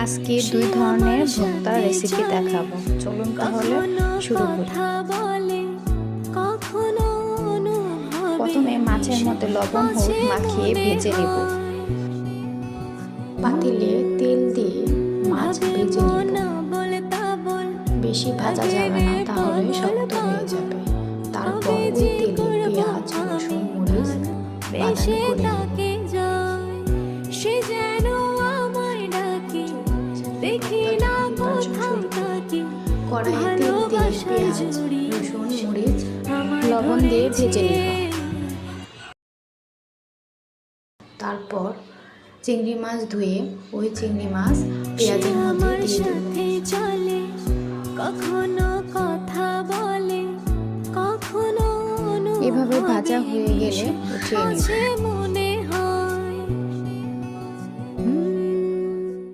আজকে দুই ধরনের ভর্তা রেসিপি দেখাবো। চলুন তাহলে শুরু করি। প্রথমে মাছের মধ্যে লবণ হলুদ মাখিয়ে ভেজে নেব। পাতিলে তেল দিয়ে মাছ ভেজে নেব। বেশি ভাজা যাবে না, তাহলে শক্ত হয়ে যাবে। তারপর ওই তেলে পেঁয়াজ রসুন মরিচ বাদামি করে নেব। কড়াইয়ে তেল দিয়ে পেঁয়াজ রসুন মরিচ লবণ দিয়ে ভেজে নেব। তারপর চিংড়ি মাছ ধুয়ে ওই চিংড়ি মাছ পেঁয়াজের মধ্যে দিয়ে দেব। এভাবে ভাজা হয়ে গেলে উঠিয়ে নেব।